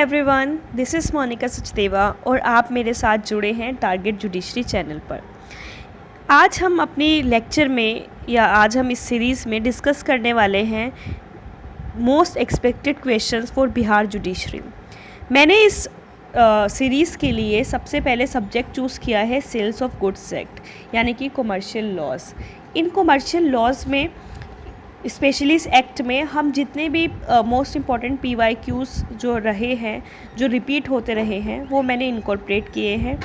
Everyone, this is Monika Sachdeva और आप मेरे साथ जुड़े हैं टारगेट जुडिशरी चैनल पर। आज हम अपनी लेक्चर में या आज हम इस सीरीज़ में डिस्कस करने वाले हैं most expected questions for Bihar judiciary. मैंने इस सीरीज़ के लिए सबसे पहले सब्जेक्ट चूज़ किया है सेल्स ऑफ गुड्स एक्ट, यानी कि कमर्शियल लॉज। इन कमर्शियल लॉज में स्पेशली इस एक्ट में हम जितने भी मोस्ट इम्पॉर्टेंट PYQs जो रहे हैं, जो रिपीट होते रहे हैं, वो मैंने इनकॉर्पोरेट किए हैं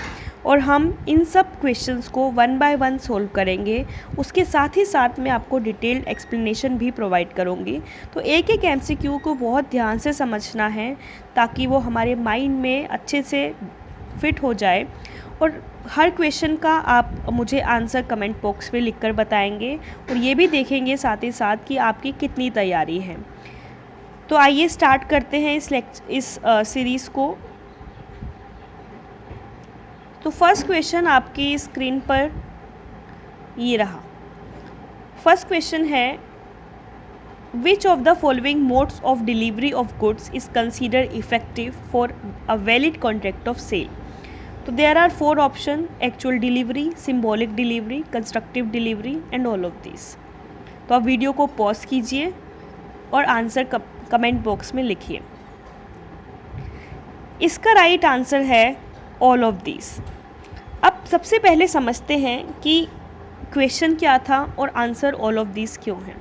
और हम इन सब क्वेश्चंस को वन बाय वन सोल्व करेंगे। उसके साथ ही साथ मैं आपको डिटेल्ड एक्सप्लेनेशन भी प्रोवाइड करूँगी। तो एक एक MCQ को बहुत ध्यान से समझना है ताकि वो हमारे माइंड में अच्छे से फिट हो जाए। और हर क्वेश्चन का आप मुझे आंसर कमेंट बॉक्स में लिखकर बताएंगे और ये भी देखेंगे साथ ही साथ कि आपकी कितनी तैयारी है। तो आइए स्टार्ट करते हैं इस सीरीज़ को। तो फर्स्ट क्वेश्चन आपकी स्क्रीन पर ये रहा। फर्स्ट क्वेश्चन है, which of the following modes of delivery of goods is considered effective for a valid contract of sale. तो there are 4 option: actual delivery, symbolic delivery, constructive delivery and all of this. तो आप video को pause कीजिए और answer comment box में लिखिए। इसका right answer है ऑल ऑफ दिस। अब सबसे पहले समझते हैं कि क्वेश्चन क्या था और आंसर ऑल ऑफ दिस क्यों है।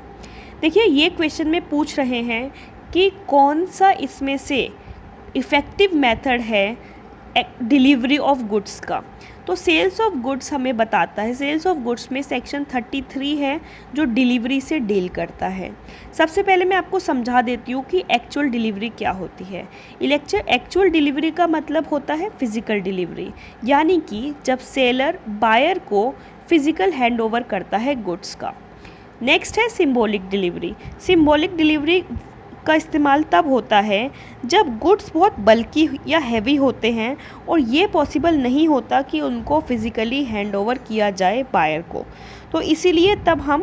देखिए, ये क्वेश्चन में पूछ रहे हैं कि कौन सा इसमें से इफ़ेक्टिव मेथड है डिलीवरी ऑफ गुड्स का। तो सेल्स ऑफ गुड्स हमें बताता है, सेल्स ऑफ गुड्स में सेक्शन 33 है जो डिलीवरी से डील करता है। सबसे पहले मैं आपको समझा देती हूँ कि एक्चुअल डिलीवरी क्या होती है। एक्चुअल डिलीवरी का मतलब होता है फिज़िकल डिलीवरी, यानी कि जब सेलर बायर को फिज़िकल हैंडओवर करता है गुड्स का। नेक्स्ट है सिंबॉलिक डिलीवरी। सिंबॉलिक डिलीवरी का इस्तेमाल तब होता है जब गुड्स बहुत बल्कि या हैवी होते हैं और ये पॉसिबल नहीं होता कि उनको फिज़िकली हैंडओवर किया जाए बायर को। तो इसीलिए तब हम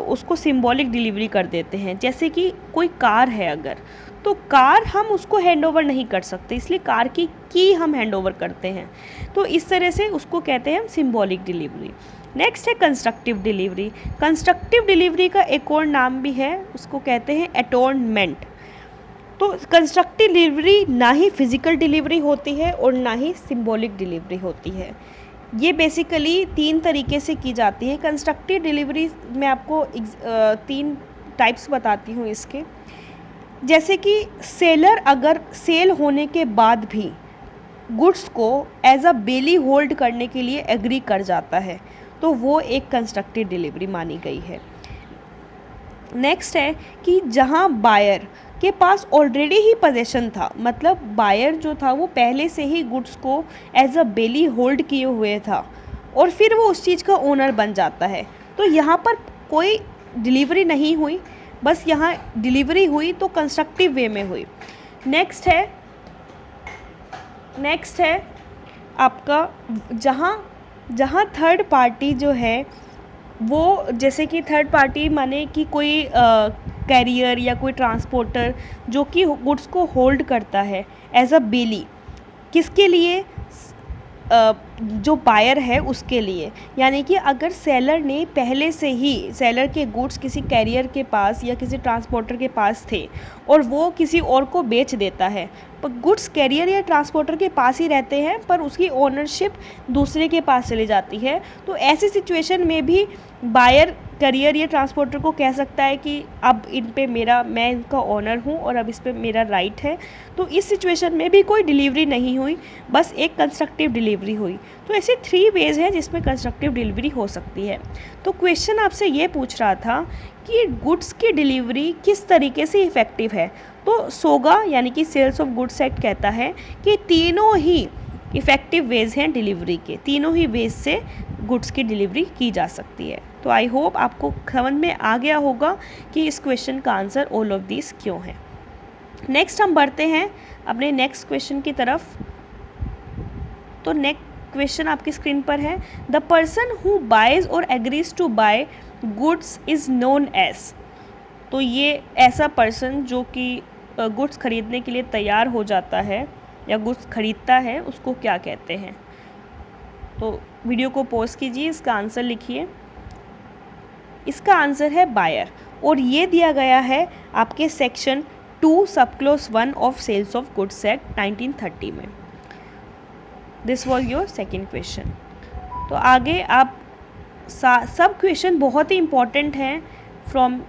उसको सिंबॉलिक डिलीवरी कर देते हैं। जैसे कि कोई कार है अगर, तो कार हम उसको हैंडओवर नहीं कर सकते, इसलिए कार की हम हैंडओवर करते हैं। तो इस तरह से उसको कहते हैं हम सिंबॉलिक डिलीवरी। नेक्स्ट है कंस्ट्रक्टिव डिलीवरी। कंस्ट्रक्टिव डिलीवरी का एक और नाम भी है, उसको कहते हैं अटॉर्नमेंट। तो कंस्ट्रक्टिव डिलीवरी ना ही फिज़िकल डिलीवरी होती है और ना ही सिंबॉलिक डिलीवरी होती है। ये बेसिकली 3 तरीके से की जाती है। कंस्ट्रक्टिव डिलीवरी मैं आपको 3 टाइप्स बताती हूँ इसके। जैसे कि सेलर अगर सेल होने के बाद भी गुड्स को एज अ बेली होल्ड करने के लिए एग्री कर जाता है, तो वो एक कंस्ट्रक्टिव डिलीवरी मानी गई है। नेक्स्ट है कि जहां बायर के पास ऑलरेडी ही पोजेशन था, मतलब बायर जो था वो पहले से ही गुड्स को एज अ बेली होल्ड किए हुए था और फिर वो उस चीज़ का ओनर बन जाता है, तो यहाँ पर कोई डिलीवरी नहीं हुई, बस यहाँ डिलीवरी हुई तो कंस्ट्रक्टिव वे में हुई। नेक्स्ट है आपका जहाँ थर्ड पार्टी जो है वो, जैसे कि थर्ड पार्टी माने कि कोई कैरियर या कोई ट्रांसपोर्टर जो कि गुड्स को होल्ड करता है एज अ बेली, किसके लिए? जो बायर है उसके लिए। यानी कि अगर सेलर ने पहले से ही सेलर के गुड्स किसी कैरियर के पास या किसी ट्रांसपोर्टर के पास थे और वो किसी और को बेच देता है, पर गुड्स कैरियर या ट्रांसपोर्टर के पास ही रहते हैं पर उसकी ओनरशिप दूसरे के पास चली जाती है, तो ऐसी सिचुएशन में भी बायर कैरियर या ट्रांसपोर्टर को कह सकता है कि अब इन पे मैं इनका ओनर हूँ और अब इस पे मेरा राइट है। तो इस सिचुएशन में भी कोई डिलीवरी नहीं हुई, बस एक कंस्ट्रक्टिव डिलीवरी हुई। तो ऐसे 3 वेज हैं जिसमें कंस्ट्रक्टिव डिलीवरी हो सकती है। तो क्वेश्चन आपसे ये पूछ रहा था कि गुड्स की डिलीवरी किस तरीके से इफ़ेक्टिव है। तो सोगा यानी कि सेल्स ऑफ गुड्स एक्ट कहता है कि तीनों ही इफ़ेक्टिव वेज हैं डिलीवरी के, तीनों ही वेज से गुड्स की डिलीवरी की जा सकती है। तो आई होप आपको समझ में आ गया होगा कि इस क्वेश्चन का आंसर ऑल ऑफ दिस क्यों है। नेक्स्ट हम बढ़ते हैं अपने नेक्स्ट क्वेश्चन की तरफ। तो नेक्स्ट क्वेश्चन आपकी स्क्रीन पर है, द पर्सन हु बाइज और agrees to buy goods is known as. तो ये ऐसा पर्सन जो कि गुड्स खरीदने के लिए तैयार हो जाता है या गुड्स खरीदता है उसको क्या कहते हैं? तो वीडियो को पॉज कीजिए, इसका आंसर लिखिए। इसका आंसर है बायर, और ये दिया गया है आपके section 2 sub clause 1 of sales of goods act 1930 में। This was your second question. तो आगे आप सब क्वेश्चन बहुत ही इम्पॉर्टेंट हैं from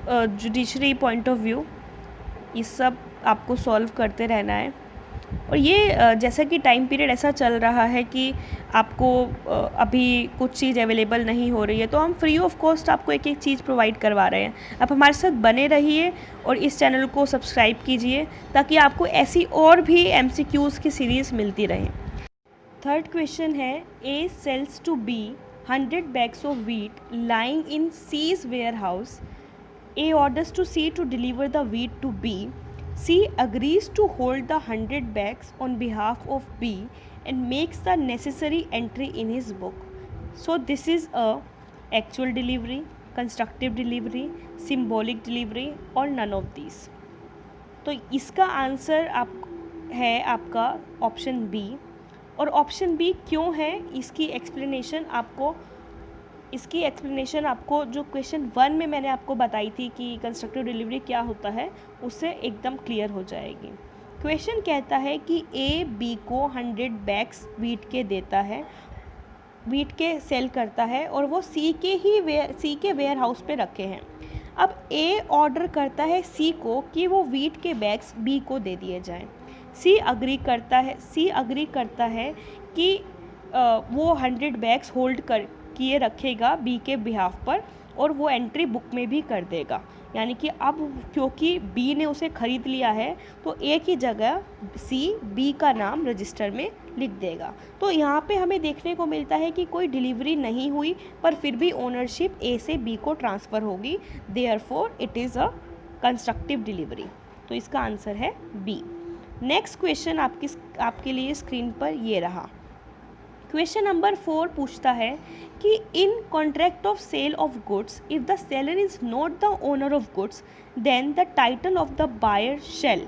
judiciary point of view. इस सब आपको सॉल्व करते रहना है। और ये जैसा कि टाइम पीरियड ऐसा चल रहा है कि आपको अभी कुछ चीज़ अवेलेबल नहीं हो रही है, तो हम फ्री ऑफ कॉस्ट आपको एक एक चीज़ प्रोवाइड करवा रहे हैं। आप हमारे साथ बने रहिए और इस चैनल को सब्सक्राइब कीजिए ताकि आपको ऐसी और भी MCQs की सीरीज़ मिलती रहे। थर्ड क्वेश्चन है, A sells to B 100 bags of wheat lying in C's warehouse. A orders to C to deliver the wheat to B. C agrees to hold the 100 bags on behalf of B and makes the necessary entry in his book. So this is a actual delivery, constructive delivery, symbolic delivery or none of these. तो इसका answer है आपका option B. और option B क्यों है, इसकी explanation आपको जो क्वेश्चन 1 में मैंने आपको बताई थी कि कंस्ट्रक्टिव डिलीवरी क्या होता है, उससे एकदम क्लियर हो जाएगी। क्वेश्चन कहता है कि ए बी को 100 बैग्स वीट के देता है, वीट के सेल करता है, और वो सी के वेयर हाउस पे रखे हैं। अब ए ऑर्डर करता है सी को कि वो वीट के बैग्स बी को दे दिए जाएं। सी अग्री करता है कि वो 100 बैग्स होल्ड किए रखेगा बी के बिहाफ पर, और वो एंट्री बुक में भी कर देगा। यानी कि अब क्योंकि बी ने उसे ख़रीद लिया है तो ए की जगह सी बी का नाम रजिस्टर में लिख देगा। तो यहाँ पे हमें देखने को मिलता है कि कोई डिलीवरी नहीं हुई, पर फिर भी ओनरशिप ए से बी को ट्रांसफ़र होगी। Therefore it is a constructive delivery. तो इसका आंसर है बी। नेक्स्ट क्वेश्चन आपके लिए स्क्रीन पर ये रहा। क्वेश्चन नंबर 4 पूछता है कि in contract of sale of goods if the seller is not the owner of goods then the title of the buyer shall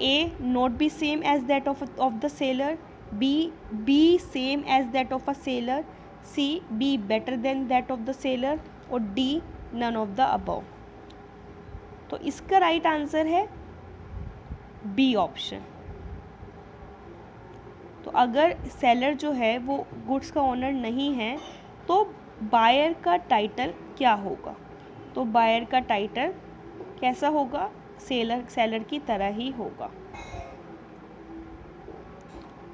A not be same as that of the seller, B same as that of a seller, C be better than that of the seller, और D none of the above. तो इसका right answer है B option. तो अगर seller जो है वो goods का ओनर नहीं है तो बायर का टाइटल क्या होगा? तो बायर का टाइटल कैसा होगा? सेलर की तरह ही होगा,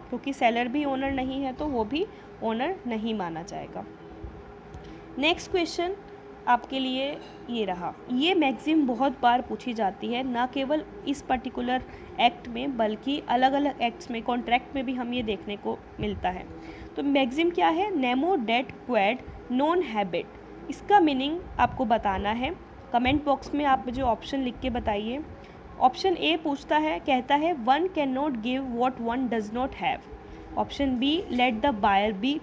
क्योंकि सेलर भी ओनर नहीं है तो वो भी ओनर नहीं माना जाएगा। नेक्स्ट क्वेश्चन आपके लिए ये रहा। ये मैक्सिम बहुत बार पूछी जाती है, ना केवल इस पर्टिकुलर एक्ट में बल्कि अलग अलग एक्ट्स में, कॉन्ट्रैक्ट में भी हम ये देखने को मिलता है। तो मैक्सिम क्या है? नेमो डेट क्वेड नॉन हैबिट। इसका मीनिंग आपको बताना है। कमेंट बॉक्स में आप मुझे ऑप्शन लिख के बताइए। ऑप्शन ए पूछता है, कहता है one can not give what one does not have. Option B let the buyer be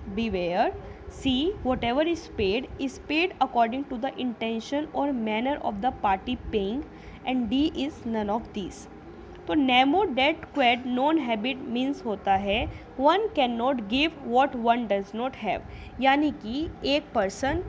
beware. C. Whatever is paid according to the intention or manner of the party paying, and D is none of these. तो nemo det quod non habet means होता है one cannot give what one does not have, यानी कि एक person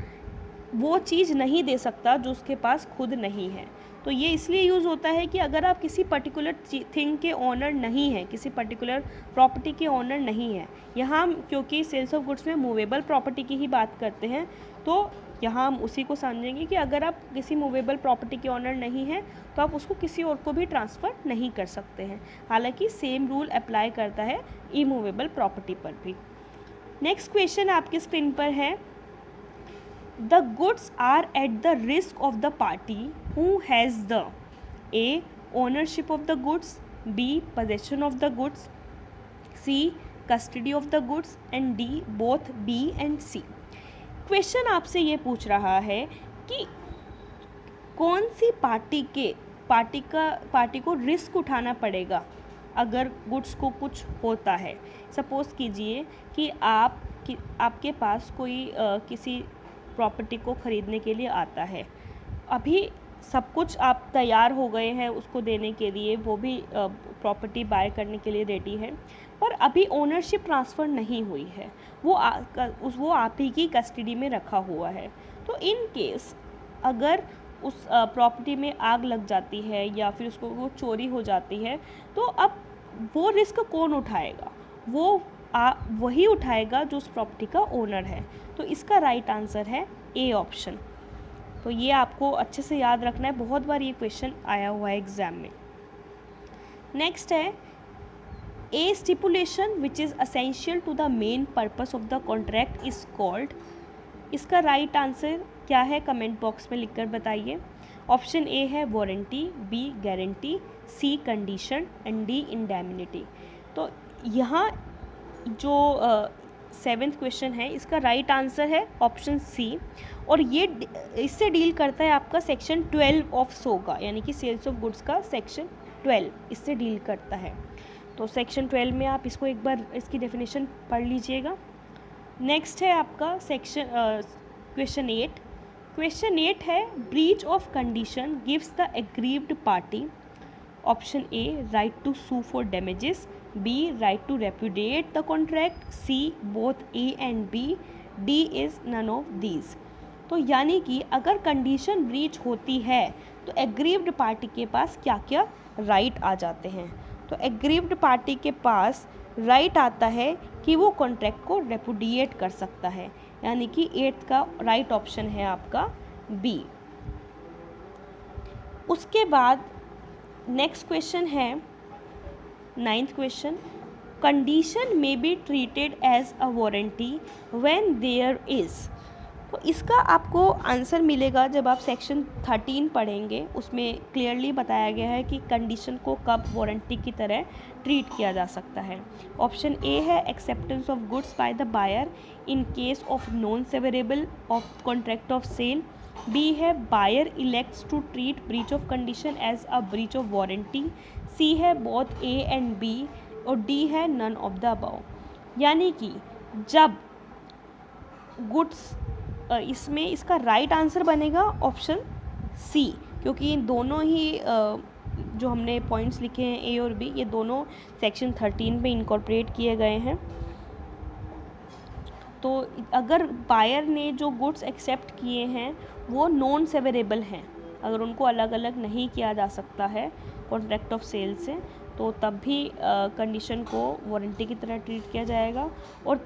वो चीज़ नहीं दे सकता जो उसके पास खुद नहीं है। तो ये इसलिए यूज़ होता है कि अगर आप किसी पर्टिकुलर थिंग के ओनर नहीं हैं, किसी पर्टिकुलर प्रॉपर्टी के ओनर नहीं हैं, यहाँ हम क्योंकि सेल्स ऑफ गुड्स में मूवेबल प्रॉपर्टी की ही बात करते हैं, तो यहाँ हम उसी को समझेंगे कि अगर आप किसी मूवेबल प्रॉपर्टी के ओनर नहीं हैं तो आप उसको किसी और को भी ट्रांसफ़र नहीं कर सकते हैं। हालांकि सेम रूल अप्लाई करता है इमूवेबल प्रॉपर्टी पर भी। नेक्स्ट क्वेश्चन आपकी स्क्रीन पर है, The goods are at the risk of the party who has the A. ownership of the goods, B. possession of the goods, C. custody of the goods, and D. both B and C. Question आपसे ये पूछ रहा है कि कौन सी party को risk उठाना पड़ेगा अगर गुड्स को कुछ होता है। सपोज़ कीजिए कि आपके पास कोई किसी प्रॉपर्टी को ख़रीदने के लिए आता है। अभी सब कुछ आप तैयार हो गए हैं उसको देने के लिए, वो भी प्रॉपर्टी बाय करने के लिए रेडी है, पर अभी ओनरशिप ट्रांसफ़र नहीं हुई है, वो आप ही की कस्टडी में रखा हुआ है। तो इन केस अगर उस प्रॉपर्टी में आग लग जाती है या फिर उसको वो चोरी हो जाती है, तो अब वो रिस्क कौन उठाएगा? वो वही उठाएगा जो उस प्रॉपर्टी का ओनर है। तो इसका राइट आंसर है ए ऑप्शन। तो ये आपको अच्छे से याद रखना है, बहुत बार ये क्वेश्चन आया हुआ है एग्जाम में। नेक्स्ट है a stipulation which is essential to the main purpose of the contract is called. इसका राइट आंसर क्या है, कमेंट बॉक्स में लिखकर बताइए। ऑप्शन ए है warranty, B guarantee, C condition and D indemnity. तो यहाँ जो 7th क्वेश्चन है इसका राइट आंसर है ऑप्शन सी, और ये इससे डील करता है आपका सेक्शन 12 ऑफ सोगा, यानी कि सेल्स ऑफ गुड्स का सेक्शन 12 इससे डील करता है। तो सेक्शन 12 में आप इसको एक बार इसकी डेफिनेशन पढ़ लीजिएगा। नेक्स्ट है आपका सेक्शन क्वेश्चन 8। क्वेश्चन 8 है breach of condition gives the aggrieved party. Option A right to sue for damages, B right to repudiate the contract, C both A and B, D is none of these. तो यानी कि अगर condition breach होती है तो aggrieved party के पास क्या क्या राइट आ जाते हैं। तो एग्रीव्ड पार्टी के पास राइट आता है कि वो कॉन्ट्रैक्ट को रेपुडिएट कर सकता है, यानी कि 8th का राइट ऑप्शन है आपका बी। उसके बाद नेक्स्ट क्वेश्चन है 9th क्वेश्चन, कंडीशन में be treated as a warranty when there is. तो इसका आपको आंसर मिलेगा जब आप सेक्शन 13 पढ़ेंगे, उसमें क्लियरली बताया गया है कि कंडीशन को कब वारंटी की तरह ट्रीट किया जा सकता है। ऑप्शन ए है acceptance of goods by the buyer in case of non severable of contract of sale, B है buyer elects to treat breach of condition as a breach of warranty, C है both A and B, और D है none of the above. यानी कि जब goods इसमें इसका right answer बनेगा ऑप्शन सी, क्योंकि इन दोनों ही जो हमने पॉइंट्स लिखे हैं ए और बी, ये दोनों सेक्शन 13 में इनकॉर्पोरेट किए गए हैं। तो अगर बायर ने जो गुड्स एक्सेप्ट किए हैं वो नॉन सेवरेबल हैं, अगर उनको अलग अलग नहीं किया जा सकता है कॉन्ट्रैक्ट ऑफ सेल से, तो तब भी कंडीशन को वारंटी की तरह ट्रीट किया जाएगा। और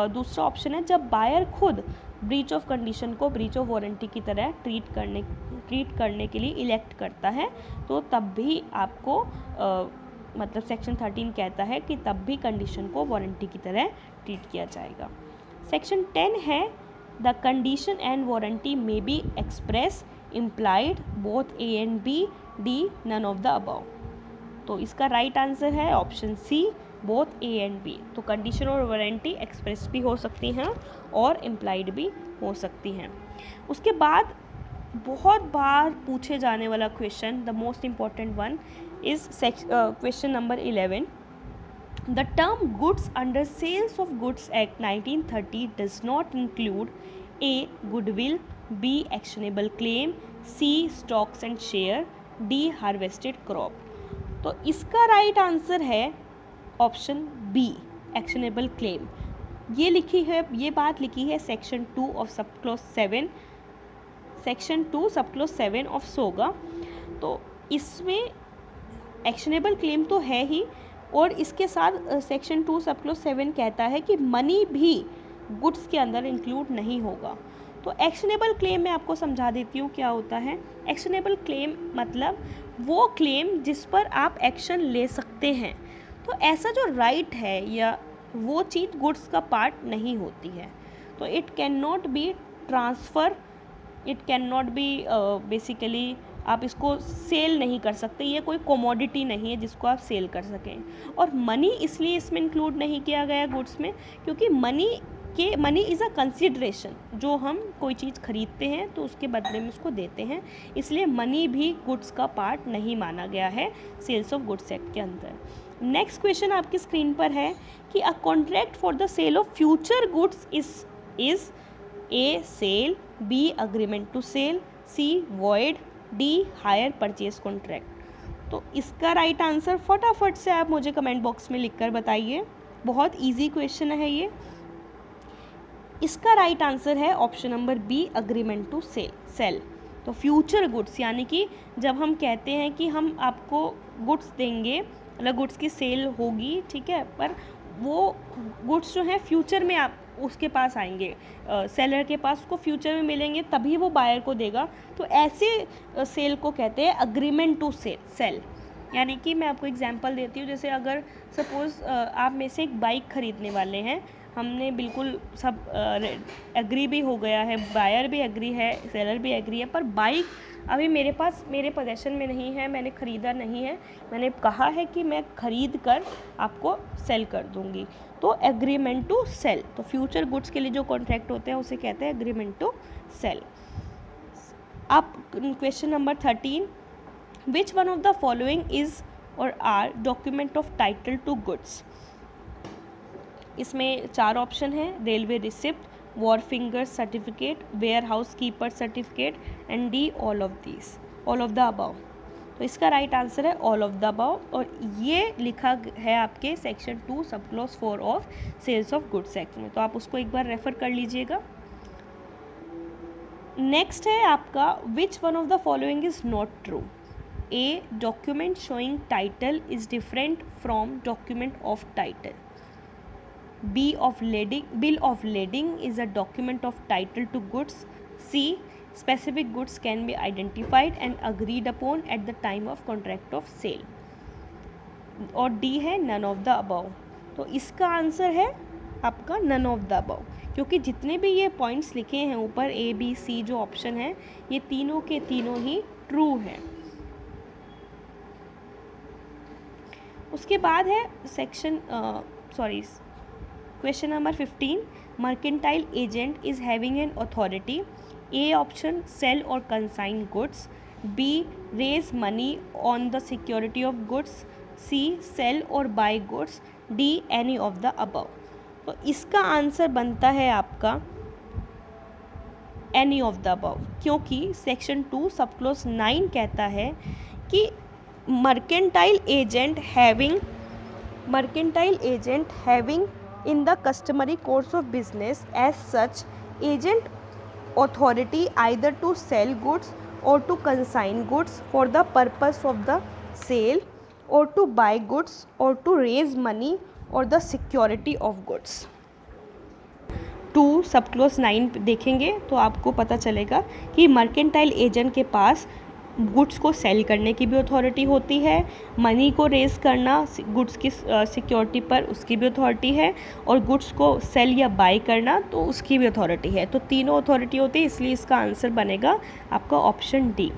दूसरा ऑप्शन है जब बायर खुद ब्रीच ऑफ कंडीशन को ब्रीच ऑफ वारंटी की तरह ट्रीट करने के लिए इलेक्ट करता है, तो तब भी आपको मतलब सेक्शन 13 कहता है कि तब भी कंडीशन को वारंटी की तरह ट्रीट किया जाएगा। सेक्शन 10 है the condition and warranty may be express implied both A and B, D none of the above. तो इसका राइट आंसर है option C both A and B. तो कंडीशन और वारंटी एक्सप्रेस भी हो सकती हैं और इम्प्लाइड भी हो सकती हैं। उसके बाद बहुत बार पूछे जाने वाला question, the most important one is question number 11। The term goods under sales of goods act 1930 does not include A goodwill, B actionable claim, C stocks and share, D harvested crop. तो इसका right answer है option B actionable claim. ये बात लिखी है section 2 of sub clause 7, section 2 sub clause 7 of सोगा। तो इसमें actionable claim तो है ही, और इसके साथ सेक्शन 2 सब क्लॉज 7 कहता है कि मनी भी गुड्स के अंदर इंक्लूड नहीं होगा। तो एक्शनेबल क्लेम मैं आपको समझा देती हूँ क्या होता है। एक्शनेबल क्लेम मतलब वो क्लेम जिस पर आप एक्शन ले सकते हैं। तो ऐसा जो राइट है या वो चीज़ गुड्स का पार्ट नहीं होती है, तो it can not be transfer, it can not be basically आप इसको सेल नहीं कर सकते, ये कोई कमोडिटी नहीं है जिसको आप सेल कर सकें। और मनी इसलिए इसमें इंक्लूड नहीं किया गया गुड्स में, क्योंकि मनी इज़ अ कंसिडरेशन, जो हम कोई चीज़ खरीदते हैं तो उसके बदले में उसको देते हैं, इसलिए मनी भी गुड्स का पार्ट नहीं माना गया है सेल्स ऑफ गुड्स एक्ट के अंदर। नेक्स्ट क्वेश्चन आपकी स्क्रीन पर है कि A contract for the sale of future goods is a sale, B agreement to sell, C void, D hire purchase contract. तो इसका राइट आंसर फटाफट से आप मुझे कमेंट बॉक्स में लिखकर बताइए। बहुत इजी क्वेश्चन है ये। इसका राइट आंसर है option number B, agreement to cell. तो फ्यूचर गुड्स, यानी कि जब हम कहते हैं कि हम आपको गुड्स देंगे, मतलब गुड्स की सेल होगी, ठीक है, पर वो गुड्स जो हैं फ्यूचर में आप उसके पास आएंगे, सेलर के पास, उसको फ्यूचर में मिलेंगे, तभी वो बायर को देगा। तो ऐसे सेल को कहते हैं अग्रीमेंट टू सेल। यानी कि मैं आपको एग्जांपल देती हूँ, जैसे अगर सपोज़ आप में से एक बाइक ख़रीदने वाले हैं, हमने बिल्कुल सब एग्री भी हो गया है, बायर भी एग्री है, सेलर भी एग्री है, पर बाइक अभी मेरे पोजेशन में नहीं है, मैंने ख़रीदा नहीं है, मैंने कहा है कि मैं ख़रीद कर आपको सेल कर दूंगी। तो एग्रीमेंट टू सेल। तो फ्यूचर गुड्स के लिए जो कॉन्ट्रैक्ट होते हैं उसे कहते हैं एग्रीमेंट टू सेल। अब question number 13, which one of the following is और are document of title to goods. इसमें 4 ऑप्शन हैं, railway receipt, wharfinger certificate, warehouse keeper certificate and D all of the above. तो इसका right answer है all of the above, और ये लिखा है आपके section 2 sub clause 4 of sales of goods act में। तो आप उसको एक बार रेफर कर लीजिएगा। नेक्स्ट है आपका, विच one of the following is not true. A, document showing title is different from document of title. Bill of lading is a document of title to goods. C, specific goods can be identified and agreed upon at the time of contract of sale. और D है none of the above। तो इसका answer है आपका none of the above, क्योंकि जितने भी ये पॉइंट्स लिखे हैं ऊपर A, B, C जो ऑप्शन है, ये तीनों के तीनों ही ट्रू हैं। उसके बाद है question number 15, mercantile agent is having an authority. A option, sale और consign goods. B, raise money on the security of goods. C, sale और buy goods. D, any of the above. तो इसका answer बनता है आपका any of the above, क्योंकि section 2 sub clause 9 कहता है कि mercantile agent having in the customary course of business as such agent authority either to sell goods or to consign goods for the purpose of the sale or to buy goods or to raise money or the security of goods। 2 sub clause 9 देखेंगे तो आपको पता चलेगा कि mercantile agent के पास goods को cell करने की भी अथॉरिटी होती है, मनी को रेज करना गुड्स की सिक्योरिटी पर उसकी भी अथॉरिटी है, और गुड्स को सेल या बाय करना तो उसकी भी अथॉरिटी है। तो तीनों अथॉरिटी होती है, इसलिए इसका आंसर बनेगा आपका ऑप्शन डी।